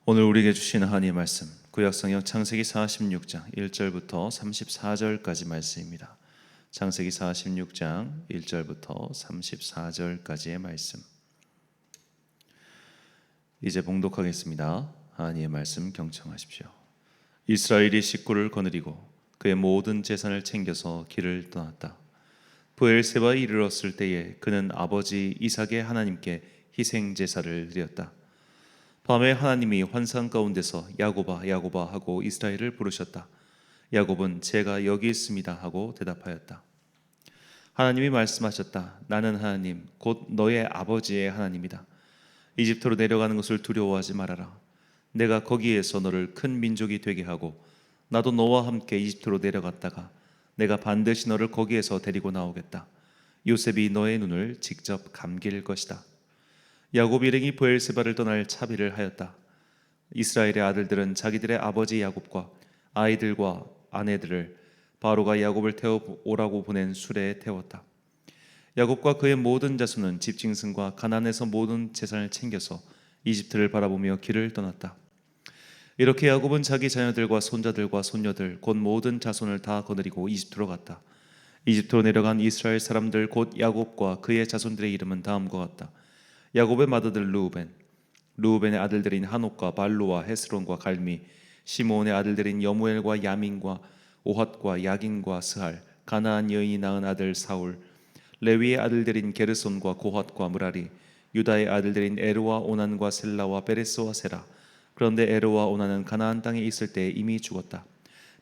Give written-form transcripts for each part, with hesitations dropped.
오늘 우리에게 주신 하나님의 말씀, 구약성경 창세기 46장 1절부터 34절까지 말씀입니다. 창세기 46장 1절부터 34절까지의 말씀. 이제 봉독하겠습니다. 하나님의 말씀 경청하십시오. 이스라엘이 식구를 거느리고 그의 모든 재산을 챙겨서 길을 떠났다. 브엘세바에 이르렀을 때에 그는 아버지 이삭의 하나님께 희생 제사를 드렸다. 밤에 하나님이 환상 가운데서 야곱아 야곱아 하고 이스라엘을 부르셨다. 야곱은 제가 여기 있습니다 하고 대답하였다. 하나님이 말씀하셨다. 나는 하나님 곧 너의 아버지의 하나님이다. 이집트로 내려가는 것을 두려워하지 말아라. 내가 거기에서 너를 큰 민족이 되게 하고 나도 너와 함께 이집트로 내려갔다가 내가 반드시 너를 거기에서 데리고 나오겠다. 요셉이 너의 눈을 직접 감길 것이다. 야곱 일행이 브엘세바를 떠날 차비를 하였다. 이스라엘의 아들들은 자기들의 아버지 야곱과 아이들과 아내들을 바로가 야곱을 태워 오라고 보낸 수레에 태웠다. 야곱과 그의 모든 자손은 집짐승과 가나안에서 모든 재산을 챙겨서 이집트를 바라보며 길을 떠났다. 이렇게 야곱은 자기 자녀들과 손자들과 손녀들 곧 모든 자손을 다 거느리고 이집트로 갔다. 이집트로 내려간 이스라엘 사람들 곧 야곱과 그의 자손들의 이름은 다음과 같다. 야곱의 맏아들 루우벤의 아들들인 한옥과 발루와 헤스론과 갈미, 시므온의 아들들인 여무엘과 야민과 오핫과 야긴과 스할, 가나안 여인이 낳은 아들 사울, 레위의 아들들인 게르손과 고핫과 무라리, 유다의 아들들인 에르와 오난과 셀라와 베레스와 세라. 그런데 에르와 오난은 가나안 땅에 있을 때 이미 죽었다.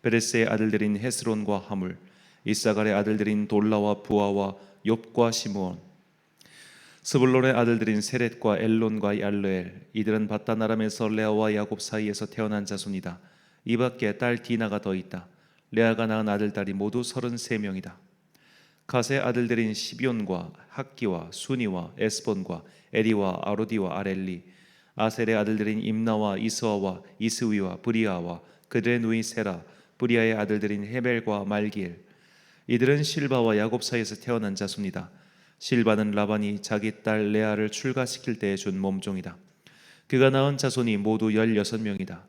베레스의 아들들인 헤스론과 하물, 이사갈의 아들들인 돌라와 부아와 욥과 시므온, 스불론의 아들들인 세렛과 엘론과 얄르엘. 이들은 바단 아람에서 레아와 야곱 사이에서 태어난 자손이다. 이 밖에 딸 디나가 더 있다. 레아가 낳은 아들딸이 모두 33명이다. 갓의 아들들인 시비온과 학기와 수니와 에스본과 에리와 아로디와 아렐리. 아셀의 아들들인 임나와 이스와와 이스위와 브리아와 그들의 누이 세라. 브리아의 아들들인 헤벨과 말기엘. 이들은 실바와 야곱 사이에서 태어난 자손이다. 실바는 라반이 자기 딸 레아를 출가시킬 때에 준 몸종이다. 그가 낳은 자손이 모두 16명이다.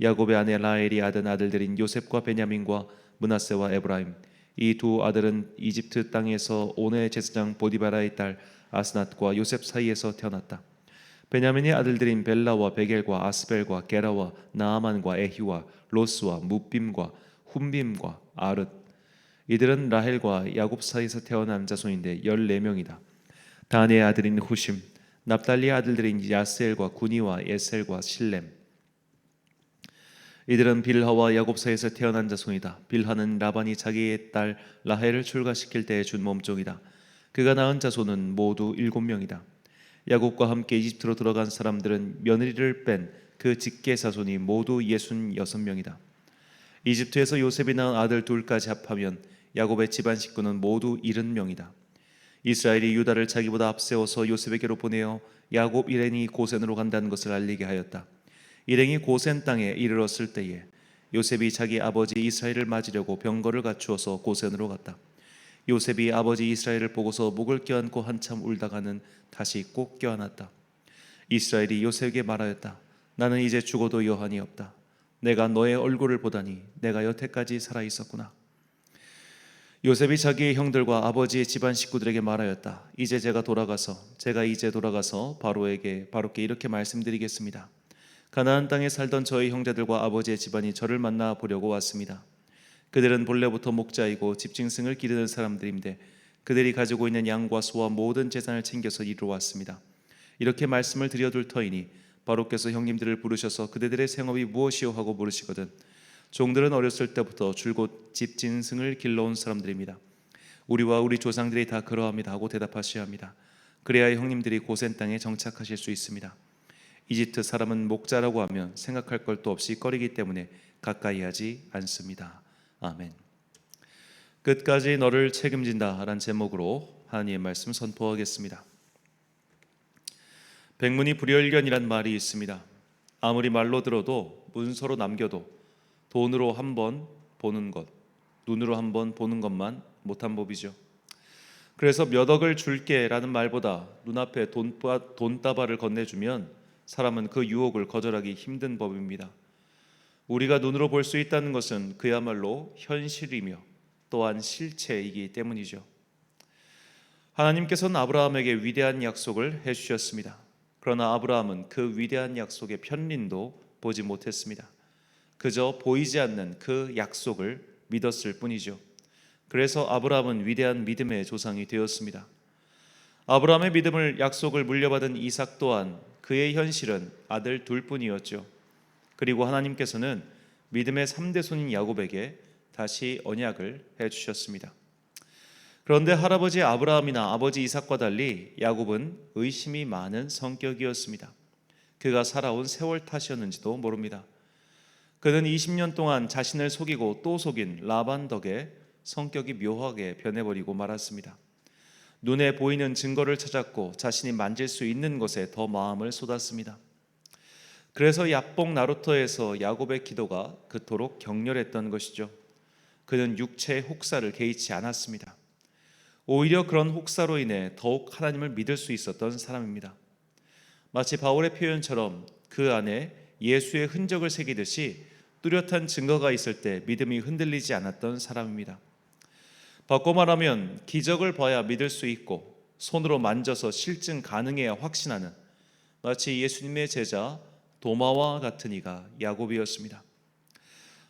야곱의 아내 라헬이 낳은 아들들인 요셉과 베냐민과 므낫세와 에브라임. 이 두 아들은 이집트 땅에서 오네 제사장 보디바라의 딸 아스낫과 요셉 사이에서 태어났다. 베냐민의 아들들인 벨라와 베겔과 아스벨과 게라와 나아만과 에히와 로스와 무빔과 훔빔과 아릇. 이들은 라헬과 야곱 사이에서 태어난 자손인데 14명이다. 다니의 아들인 후심, 납달리의 아들들인 야스엘과 구니와 예셀과 실렘. 이들은 빌하와 야곱 사이에서 태어난 자손이다. 빌하는 라반이 자기의 딸 라헬을 출가시킬 때에 준 몸종이다. 그가 낳은 자손은 모두 7명이다. 야곱과 함께 이집트로 들어간 사람들은 며느리를 뺀 그 직계 자손이 모두 66명이다. 이집트에서 요셉이 낳은 아들 둘까지 합하면 야곱의 집안 식구는 모두 70명이다. 이스라엘이 유다를 자기보다 앞세워서 요셉에게로 보내어 야곱 일행이 고센으로 간다는 것을 알리게 하였다. 일행이 고센 땅에 이르렀을 때에 요셉이 자기 아버지 이스라엘을 맞으려고 병거를 갖추어서 고센으로 갔다. 요셉이 아버지 이스라엘을 보고서 목을 껴안고 한참 울다가는 다시 꼭 껴안았다. 이스라엘이 요셉에게 말하였다. 나는 이제 죽어도 여한이 없다. 내가 너의 얼굴을 보다니 내가 여태까지 살아 있었구나. 요셉이 자기의 형들과 아버지의 집안 식구들에게 말하였다. 제가 이제 돌아가서 바로께 이렇게 말씀드리겠습니다. 가나안 땅에 살던 저희 형제들과 아버지의 집안이 저를 만나 보려고 왔습니다. 그들은 본래부터 목자이고 집짐승을 기르는 사람들인데 그들이 가지고 있는 양과 소와 모든 재산을 챙겨서 이리로 왔습니다. 이렇게 말씀을 드려둘 터이니 바로께서 형님들을 부르셔서 그대들의 생업이 무엇이오 하고 물으시거든 종들은 어렸을 때부터 줄곧 집짐승을 길러온 사람들입니다. 우리와 우리 조상들이 다 그러합니다 하고 대답하셔야 합니다. 그래야 형님들이 고센 땅에 정착하실 수 있습니다. 이집트 사람은 목자라고 하면 생각할 것도 없이 꺼리기 때문에 가까이 하지 않습니다. 아멘. 끝까지 너를 책임진다 라는 제목으로 하나님의 말씀 선포하겠습니다. 백문이 불여일견이란 말이 있습니다. 아무리 말로 들어도 문서로 남겨도 돈으로 한번 보는 것, 눈으로 한번 보는 것만 못한 법이죠. 그래서 몇 억을 줄게 라는 말보다 눈앞에 돈다발을 건네주면 사람은 그 유혹을 거절하기 힘든 법입니다. 우리가 눈으로 볼 수 있다는 것은 그야말로 현실이며 또한 실체이기 때문이죠. 하나님께서는 아브라함에게 위대한 약속을 해주셨습니다. 그러나 아브라함은 그 위대한 약속의 편린도 보지 못했습니다. 그저 보이지 않는 그 약속을 믿었을 뿐이죠. 그래서 아브라함은 위대한 믿음의 조상이 되었습니다. 아브라함의 믿음을 약속을 물려받은 이삭 또한 그의 현실은 아들 둘뿐이었죠. 그리고 하나님께서는 믿음의 3대 손인 야곱에게 다시 언약을 해주셨습니다. 그런데 할아버지 아브라함이나 아버지 이삭과 달리 야곱은 의심이 많은 성격이었습니다. 그가 살아온 세월 탓이었는지도 모릅니다. 그는 20년 동안 자신을 속이고 또 속인 라반 덕에 성격이 묘하게 변해버리고 말았습니다. 눈에 보이는 증거를 찾았고 자신이 만질 수 있는 것에 더 마음을 쏟았습니다. 그래서 야복 나루터에서 야곱의 기도가 그토록 격렬했던 것이죠. 그는 육체의 혹사를 개의치 않았습니다. 오히려 그런 혹사로 인해 더욱 하나님을 믿을 수 있었던 사람입니다. 마치 바울의 표현처럼 그 안에 예수의 흔적을 새기듯이 뚜렷한 증거가 있을 때 믿음이 흔들리지 않았던 사람입니다. 바꿔 말하면 기적을 봐야 믿을 수 있고 손으로 만져서 실증 가능해야 확신하는, 마치 예수님의 제자 도마와 같은 이가 야곱이었습니다.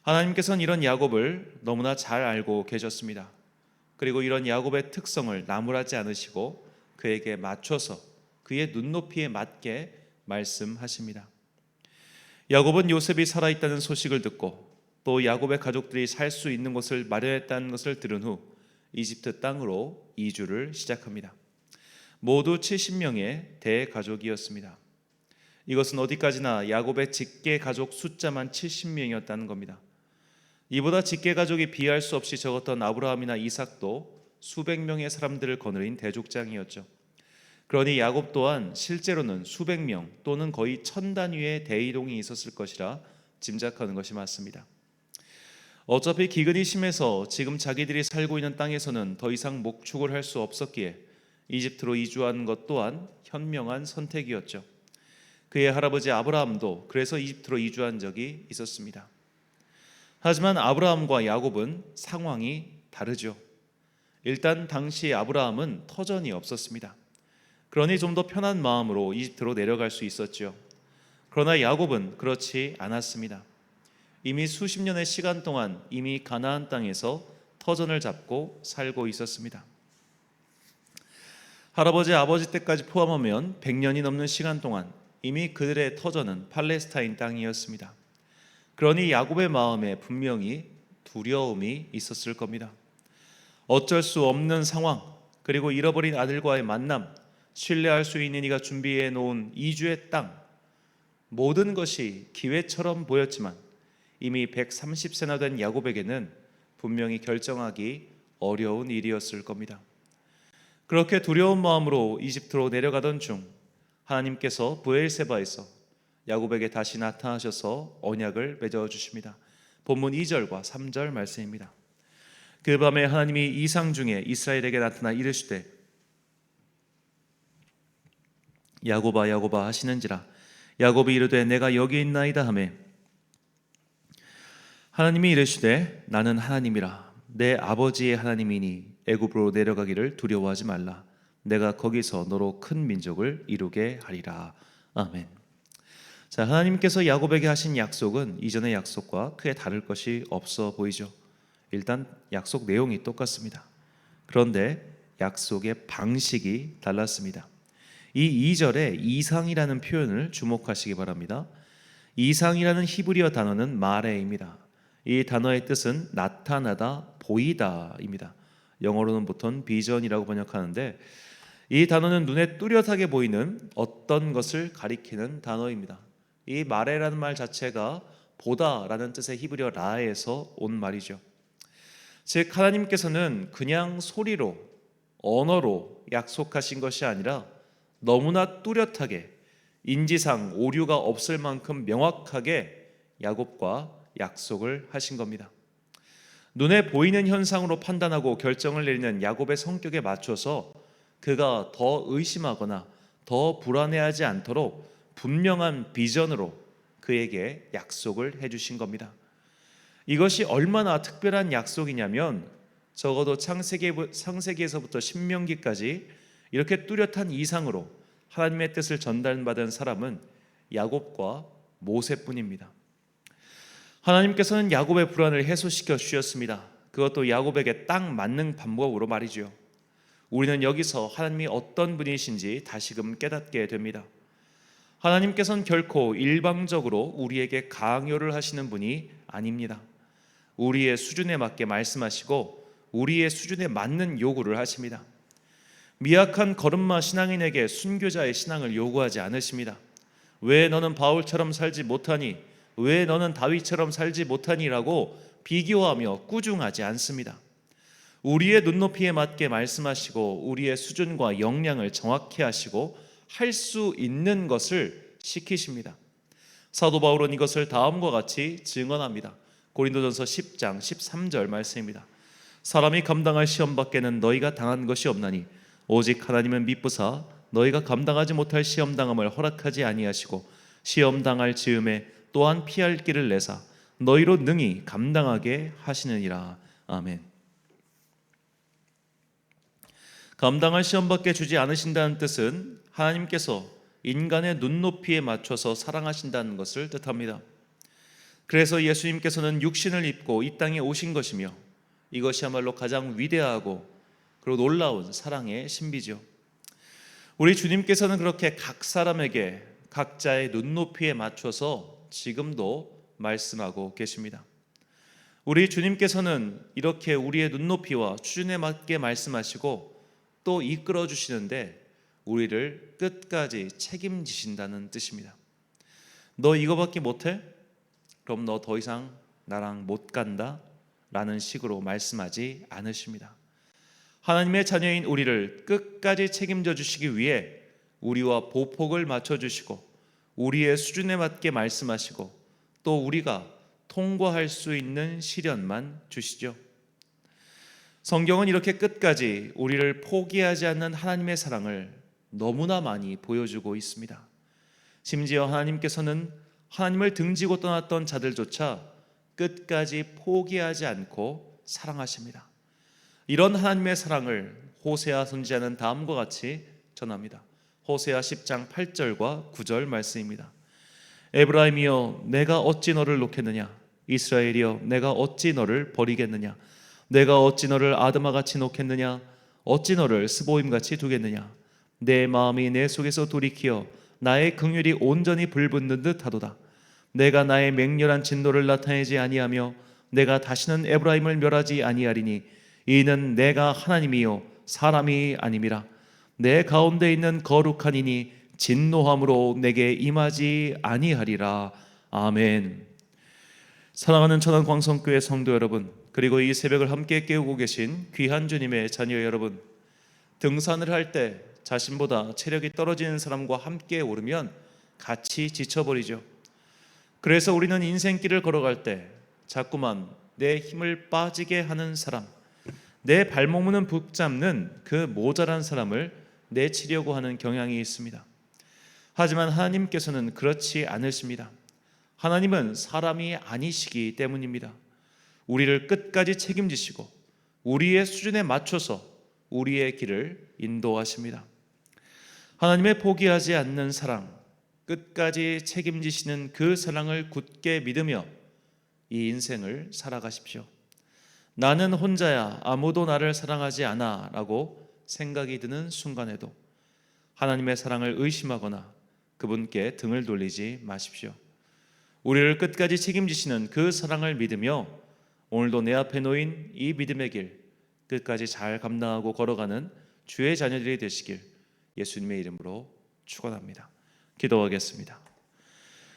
하나님께서는 이런 야곱을 너무나 잘 알고 계셨습니다. 그리고 이런 야곱의 특성을 나무라지 않으시고 그에게 맞춰서 그의 눈높이에 맞게 말씀하십니다. 야곱은 요셉이 살아있다는 소식을 듣고 또 야곱의 가족들이 살 수 있는 곳을 마련했다는 것을 들은 후 이집트 땅으로 이주를 시작합니다. 모두 70명의 대가족이었습니다. 이것은 어디까지나 야곱의 직계 가족 숫자만 70명이었다는 겁니다. 이보다 직계 가족이 비할 수 없이 적었던 아브라함이나 이삭도 수백 명의 사람들을 거느린 대족장이었죠. 그러니 야곱 또한 실제로는 수백 명 또는 거의 1000단위의 대이동이 있었을 것이라 짐작하는 것이 맞습니다. 어차피 기근이 심해서 지금 자기들이 살고 있는 땅에서는 더 이상 목축을 할 수 없었기에 이집트로 이주한 것 또한 현명한 선택이었죠. 그의 할아버지 아브라함도 그래서 이집트로 이주한 적이 있었습니다. 하지만 아브라함과 야곱은 상황이 다르죠. 일단 당시 아브라함은 터전이 없었습니다. 그러니 좀 더 편한 마음으로 이집트로 내려갈 수 있었죠. 그러나 야곱은 그렇지 않았습니다. 이미 수십 년의 시간 동안 이미 가나안 땅에서 터전을 잡고 살고 있었습니다. 할아버지 아버지 때까지 포함하면 100년이 넘는 시간 동안 이미 그들의 터전은 팔레스타인 땅이었습니다. 그러니 야곱의 마음에 분명히 두려움이 있었을 겁니다. 어쩔 수 없는 상황, 그리고 잃어버린 아들과의 만남, 신뢰할 수 있는 이가 준비해 놓은 이주의 땅, 모든 것이 기회처럼 보였지만 이미 130세나 된 야곱에게는 분명히 결정하기 어려운 일이었을 겁니다. 그렇게 두려운 마음으로 이집트로 내려가던 중 하나님께서 브엘세바에서 야곱에게 다시 나타나셔서 언약을 맺어 주십니다. 본문 2절과 3절 말씀입니다. 그 밤에 하나님이 이상 중에 이스라엘에게 나타나 이르시되 야곱아 야곱아 하시는지라. 야곱이 이르되 내가 여기 있나이다 하매 하나님이 이르시되 나는 하나님이라. 내 아버지의 하나님이니 애굽으로 내려가기를 두려워하지 말라. 내가 거기서 너로 큰 민족을 이루게 하리라. 아멘. 자, 하나님께서 야곱에게 하신 약속은 이전의 약속과 크게 다를 것이 없어 보이죠. 일단 약속 내용이 똑같습니다. 그런데 약속의 방식이 달랐습니다. 이 2절에 이상이라는 표현을 주목하시기 바랍니다. 이상이라는 히브리어 단어는 마레입니다. 이 단어의 뜻은 나타나다, 보이다입니다. 영어로는 보통 비전이라고 번역하는데 이 단어는 눈에 뚜렷하게 보이는 어떤 것을 가리키는 단어입니다. 이 마레라는 말 자체가 보다라는 뜻의 히브리어 라에서 온 말이죠. 즉 하나님께서는 그냥 소리로, 언어로 약속하신 것이 아니라 너무나 뚜렷하게 인지상 오류가 없을 만큼 명확하게 야곱과 약속을 하신 겁니다. 눈에 보이는 현상으로 판단하고 결정을 내리는 야곱의 성격에 맞춰서 그가 더 의심하거나 더 불안해하지 않도록 분명한 비전으로 그에게 약속을 해주신 겁니다. 이것이 얼마나 특별한 약속이냐면 적어도 창세기에서부터 신명기까지 이렇게 뚜렷한 이상으로 하나님의 뜻을 전달받은 사람은 야곱과 모세뿐입니다. 하나님께서는 야곱의 불안을 해소시켜 주셨습니다. 그것도 야곱에게 딱 맞는 방법으로 말이죠. 우리는 여기서 하나님이 어떤 분이신지 다시금 깨닫게 됩니다. 하나님께서는 결코 일방적으로 우리에게 강요를 하시는 분이 아닙니다. 우리의 수준에 맞게 말씀하시고 우리의 수준에 맞는 요구를 하십니다. 미약한 걸음마 신앙인에게 순교자의 신앙을 요구하지 않으십니다. 왜 너는 바울처럼 살지 못하니? 왜 너는 다윗처럼 살지 못하니라고 비교하며 꾸중하지 않습니다. 우리의 눈높이에 맞게 말씀하시고 우리의 수준과 역량을 정확히 하시고 할 수 있는 것을 시키십니다. 사도 바울은 이것을 다음과 같이 증언합니다. 고린도전서 10장 13절 말씀입니다. 사람이 감당할 시험 밖에는 너희가 당한 것이 없나니 오직 하나님은 미쁘사 너희가 감당하지 못할 시험 당함을 허락하지 아니하시고 시험 당할 즈음에 또한 피할 길을 내사 너희로 능히 감당하게 하시느니라. 아멘. 감당할 시험밖에 주지 않으신다는 뜻은 하나님께서 인간의 눈높이에 맞춰서 사랑하신다는 것을 뜻합니다. 그래서 예수님께서는 육신을 입고 이 땅에 오신 것이며 이것이야말로 가장 위대하고 그리고 놀라운 사랑의 신비죠. 우리 주님께서는 그렇게 각 사람에게 각자의 눈높이에 맞춰서 지금도 말씀하고 계십니다. 우리 주님께서는 이렇게 우리의 눈높이와 수준에 맞게 말씀하시고 또 이끌어 주시는데 우리를 끝까지 책임지신다는 뜻입니다. 너 이거밖에 못해? 그럼 너 더 이상 나랑 못 간다? 라는 식으로 말씀하지 않으십니다. 하나님의 자녀인 우리를 끝까지 책임져 주시기 위해 우리와 보폭을 맞춰 주시고 우리의 수준에 맞게 말씀하시고 또 우리가 통과할 수 있는 시련만 주시죠. 성경은 이렇게 끝까지 우리를 포기하지 않는 하나님의 사랑을 너무나 많이 보여주고 있습니다. 심지어 하나님께서는 하나님을 등지고 떠났던 자들조차 끝까지 포기하지 않고 사랑하십니다. 이런 하나님의 사랑을 호세아 선지자는 다음과 같이 전합니다. 호세아 10장 8절과 9절 말씀입니다. 에브라임이여 내가 어찌 너를 놓겠느냐? 이스라엘이여 내가 어찌 너를 버리겠느냐? 내가 어찌 너를 아드마같이 놓겠느냐? 어찌 너를 스보임같이 두겠느냐? 내 마음이 내 속에서 돌이키어 나의 긍휼이 온전히 불붙는 듯 하도다. 내가 나의 맹렬한 진노를 나타내지 아니하며 내가 다시는 에브라임을 멸하지 아니하리니 이는 내가 하나님이요 사람이 아님이라. 내 가운데 있는 거룩한 이니 진노함으로 내게 임하지 아니하리라. 아멘. 사랑하는 천안광성교회 성도 여러분, 그리고 이 새벽을 함께 깨우고 계신 귀한 주님의 자녀 여러분, 등산을 할 때 자신보다 체력이 떨어지는 사람과 함께 오르면 같이 지쳐버리죠. 그래서 우리는 인생길을 걸어갈 때 자꾸만 내 힘을 빠지게 하는 사람, 내 발목무는 붙잡는 그 모자란 사람을 내치려고 하는 경향이 있습니다. 하지만 하나님께서는 그렇지 않으십니다. 하나님은 사람이 아니시기 때문입니다. 우리를 끝까지 책임지시고 우리의 수준에 맞춰서 우리의 길을 인도하십니다. 하나님의 포기하지 않는 사랑, 끝까지 책임지시는 그 사랑을 굳게 믿으며 이 인생을 살아가십시오. 나는 혼자야 아무도 나를 사랑하지 않아 라고 생각이 드는 순간에도 하나님의 사랑을 의심하거나 그분께 등을 돌리지 마십시오. 우리를 끝까지 책임지시는 그 사랑을 믿으며 오늘도 내 앞에 놓인 이 믿음의 길 끝까지 잘 감당하고 걸어가는 주의 자녀들이 되시길 예수님의 이름으로 축원합니다. 기도하겠습니다.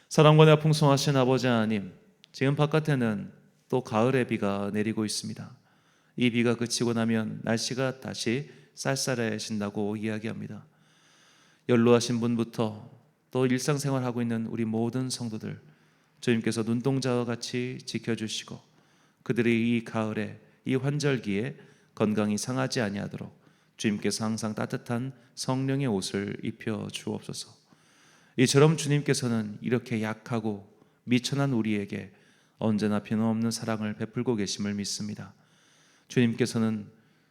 사랑과 풍성하신 아버지 하나님, 지금 바깥에는 또 가을의 비가 내리고 있습니다. 이 비가 그치고 나면 날씨가 다시 쌀쌀해진다고 이야기합니다. 연로하신 분부터 또 일상생활하고 있는 우리 모든 성도들 주님께서 눈동자와 같이 지켜주시고 그들이 이 가을에 이 환절기에 건강이 상하지 아니하도록 주님께서 항상 따뜻한 성령의 옷을 입혀 주옵소서. 이처럼 주님께서는 이렇게 약하고 미천한 우리에게 언제나 변함없는 사랑을 베풀고 계심을 믿습니다. 주님께서는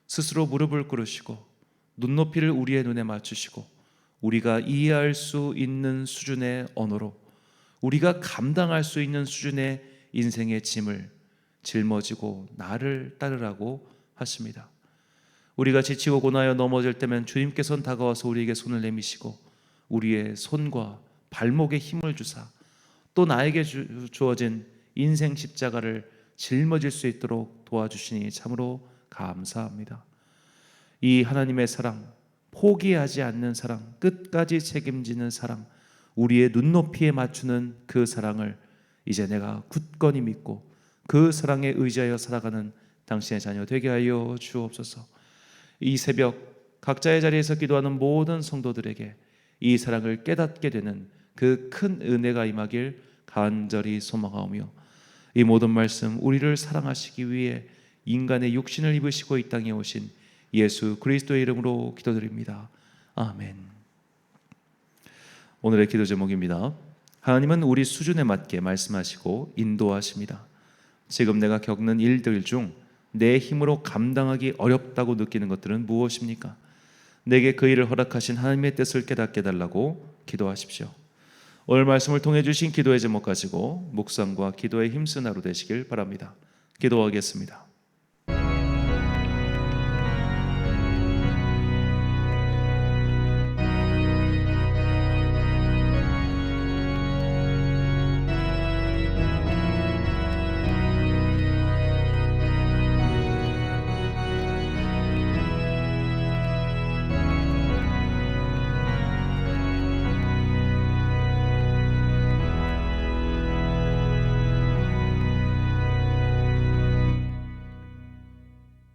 스스로 무릎을 꿇으시고 눈높이를 우리의 눈에 맞추시고 우리가 이해할 수 있는 수준의 언어로 우리가 감당할 수 있는 수준의 인생의 짐을 짊어지고 나를 따르라고 하십니다. 우리가 지치고 고나여 넘어질 때면 주님께서는 다가와서 우리에게 손을 내미시고 우리의 손과 발목에 힘을 주사 또 나에게 주어진 인생 십자가를 짊어질 수 있도록 도와주시니 참으로 감사합니다. 이 하나님의 사랑, 포기하지 않는 사랑, 끝까지 책임지는 사랑, 우리의 눈높이에 맞추는 그 사랑을 이제 내가 굳건히 믿고 그 사랑에 의지하여 살아가는 당신의 자녀 되게 하여 주옵소서. 이 새벽 각자의 자리에서 기도하는 모든 성도들에게 이 사랑을 깨닫게 되는 그 큰 은혜가 임하길 간절히 소망하오며, 이 모든 말씀 우리를 사랑하시기 위해 인간의 육신을 입으시고 이 땅에 오신 예수 그리스도의 이름으로 기도드립니다. 아멘. 오늘의 기도 제목입니다. 하나님은 우리 수준에 맞게 말씀하시고 인도하십니다. 지금 내가 겪는 일들 중 내 힘으로 감당하기 어렵다고 느끼는 것들은 무엇입니까? 내게 그 일을 허락하신 하나님의 뜻을 깨닫게 해달라고 기도하십시오. 오늘 말씀을 통해 주신 기도의 제목 가지고 묵상과 기도에 힘쓴 하루 되시길 바랍니다. 기도하겠습니다.